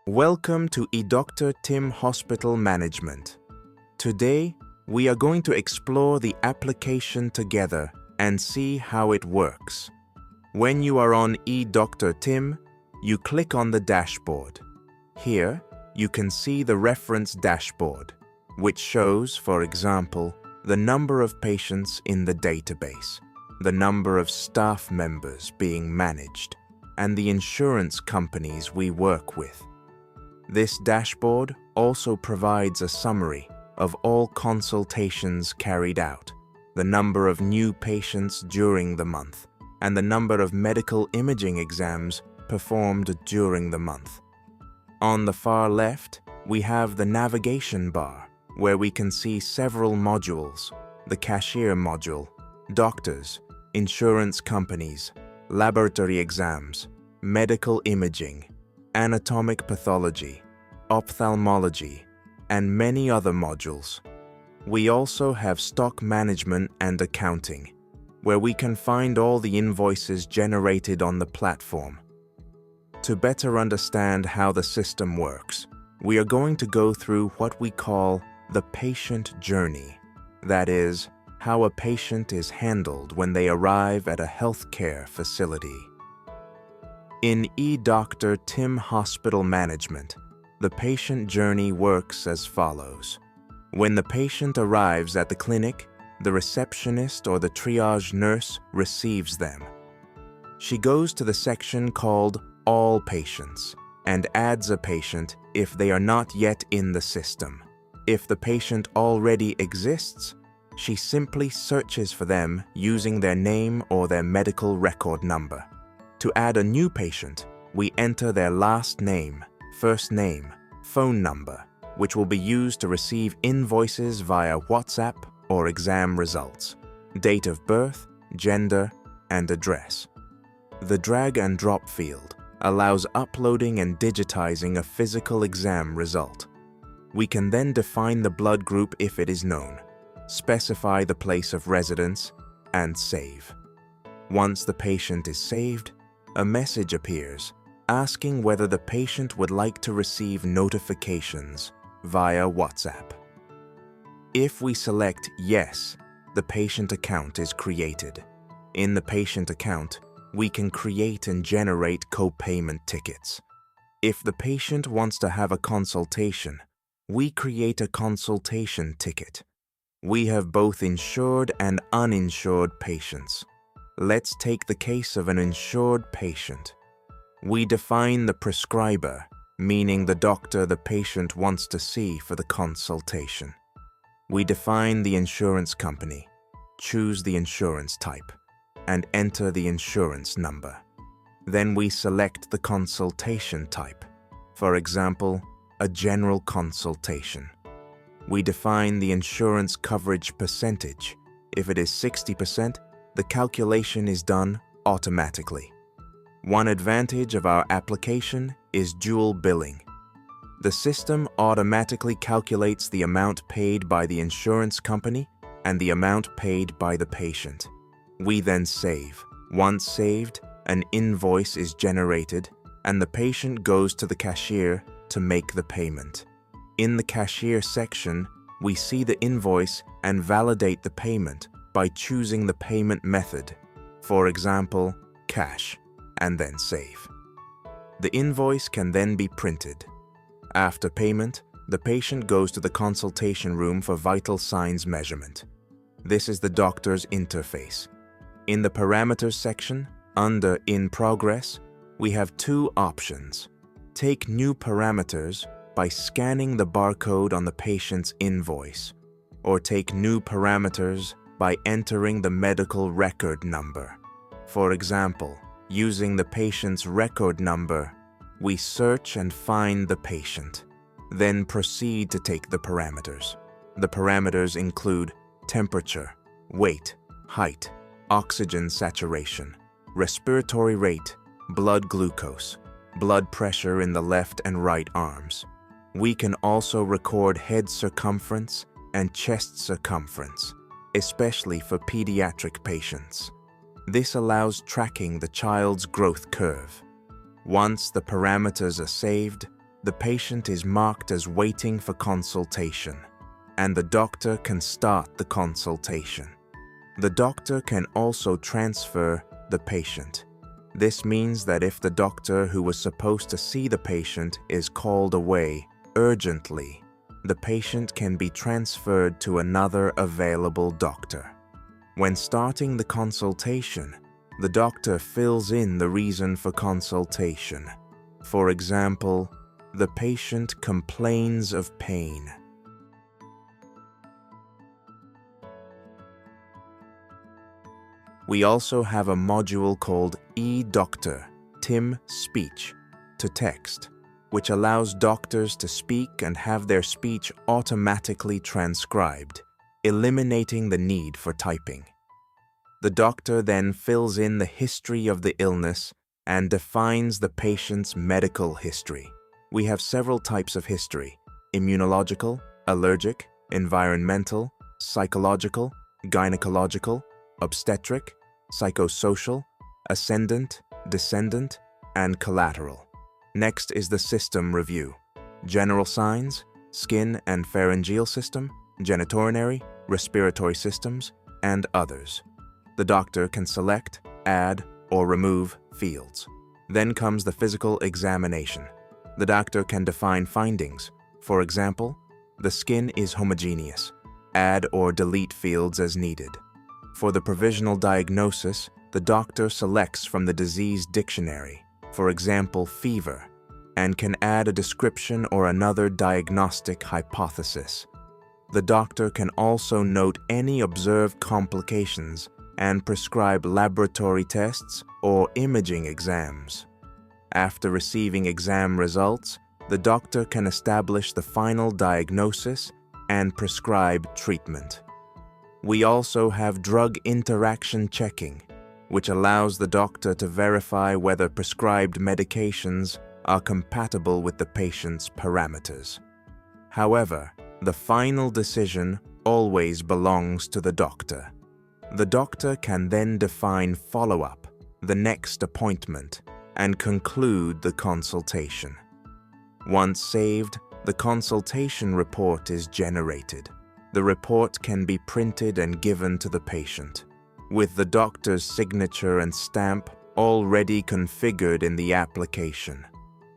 Welcome to Dr. Tim Hospital Management. Today, we are going to explore the application together and see how it works. When you are on Dr. Tim, you click on the dashboard. Here, you can see the reference dashboard, which shows, for example, the number of patients in the database, the number of staff members being managed, and the insurance companies we work with. This dashboard also provides a summary of all consultations carried out, the number of new patients during the month, and the number of medical imaging exams performed during the month. On the far left, we have the navigation bar, where we can see several modules: the cashier module, doctors, insurance companies, laboratory exams, medical imaging, anatomic pathology, ophthalmology, and many other modules. We also have stock management and accounting, where we can find all the invoices generated on the platform. To better understand how the system works, we are going to go through what we call the patient journey. That is, how a patient is handled when they arrive at a healthcare facility. In Dr. Tim Hospital Management, the patient journey works as follows. When the patient arrives at the clinic, the receptionist or the triage nurse receives them. She goes to the section called All Patients and adds a patient if they are not yet in the system. If the patient already exists, she simply searches for them using their name or their medical record number. To add a new patient, we enter their last name, first name, phone number, which will be used to receive invoices via WhatsApp or exam results, date of birth, gender, and address. The drag and drop field allows uploading and digitizing a physical exam result. We can then define the blood group if it is known, specify the place of residence, and save. Once the patient is saved, a message appears asking whether the patient would like to receive notifications via WhatsApp. If we select Yes, the patient account is created. In the patient account, we can create and generate co-payment tickets. If the patient wants to have a consultation, we create a consultation ticket. We have both insured and uninsured patients. Let's take the case of an insured patient. We define the prescriber, meaning the doctor the patient wants to see for the consultation. We define the insurance company, choose the insurance type, and enter the insurance number. Then we select the consultation type, for example, a general consultation. We define the insurance coverage percentage. If it is 60%, the calculation is done automatically. One advantage of our application is dual billing. The system automatically calculates the amount paid by the insurance company and the amount paid by the patient. We then save. Once saved, an invoice is generated and the patient goes to the cashier to make the payment. In the cashier section, we see the invoice and validate the payment by choosing the payment method, for example, cash, and then save. The invoice can then be printed. After payment, the patient goes to the consultation room for vital signs measurement. This is the doctor's interface. In the parameters section, under In Progress, we have two options. Take new parameters by scanning the barcode on the patient's invoice, or take new parameters by entering the medical record number. For example, using the patient's record number, we search and find the patient, then proceed to take the parameters. The parameters include temperature, weight, height, oxygen saturation, respiratory rate, blood glucose, blood pressure in the left and right arms. We can also record head circumference and chest circumference, especially for pediatric patients. This allows tracking the child's growth curve. Once the parameters are saved, the patient is marked as waiting for consultation, and the doctor can start the consultation. The doctor can also transfer the patient. This means that if the doctor who was supposed to see the patient is called away urgently, the patient can be transferred to another available doctor. When starting the consultation, the doctor fills in the reason for consultation. For example, the patient complains of pain. We also have a module called eDoctor, TIM Speech to Text, which allows doctors to speak and have their speech automatically transcribed, eliminating the need for typing. The doctor then fills in the history of the illness and defines the patient's medical history. We have several types of history: immunological, allergic, environmental, psychological, gynecological, obstetric, psychosocial, ascendant, descendant, and collateral. Next is the system review: general signs, skin and pharyngeal system, genitourinary, respiratory systems, and others. The doctor can select, add, or remove fields. Then comes the physical examination. The doctor can define findings. For example, the skin is homogeneous. Add or delete fields as needed. For the provisional diagnosis, the doctor selects from the disease dictionary, for example, fever, and can add a description or another diagnostic hypothesis. The doctor can also note any observed complications and prescribe laboratory tests or imaging exams. After receiving exam results, the doctor can establish the final diagnosis and prescribe treatment. We also have drug interaction checking, which allows the doctor to verify whether prescribed medications are compatible with the patient's parameters. However, the final decision always belongs to the doctor. The doctor can then define follow-up, the next appointment, and conclude the consultation. Once saved, the consultation report is generated. The report can be printed and given to the patient, with the doctor's signature and stamp already configured in the application.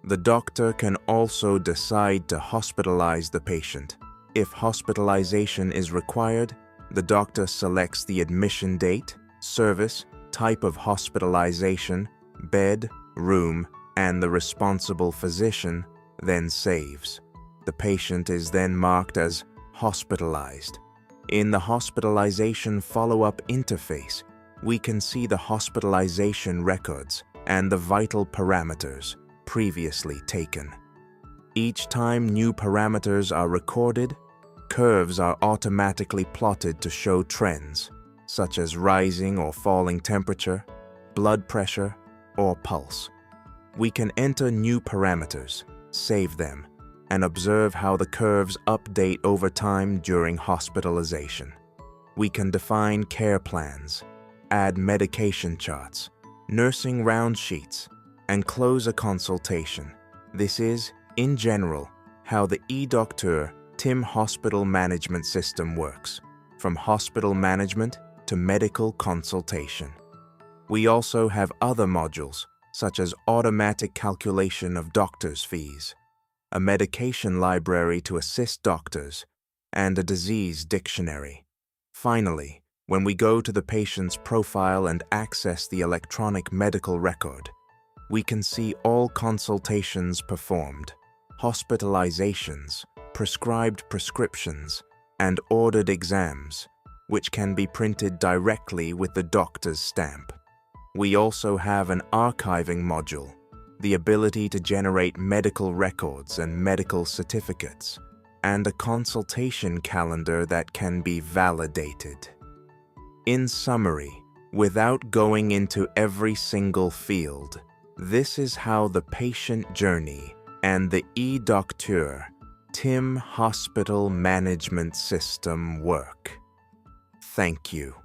The doctor can also decide to hospitalize the patient. If hospitalization is required, the doctor selects the admission date, service, type of hospitalization, bed, room, and the responsible physician, then saves. The patient is then marked as hospitalized. In the hospitalization follow-up interface, we can see the hospitalization records and the vital parameters previously taken. Each time new parameters are recorded, curves are automatically plotted to show trends, such as rising or falling temperature, blood pressure, or pulse. We can enter new parameters, save them, and observe how the curves update over time during hospitalization. We can define care plans, add medication charts, nursing round sheets, and close a consultation. This is, in general, how the eDoctor TIM Hospital Management System works, from hospital management to medical consultation. We also have other modules, such as automatic calculation of doctors' fees, a medication library to assist doctors, and a disease dictionary. Finally, when we go to the patient's profile and access the electronic medical record, we can see all consultations performed, hospitalizations, prescribed prescriptions, and ordered exams, which can be printed directly with the doctor's stamp. We also have an archiving module, the ability to generate medical records and medical certificates, and a consultation calendar that can be validated. In summary, without going into every single field, this is how the patient journey and the eDoctor TIM Hospital Management System work. Thank you.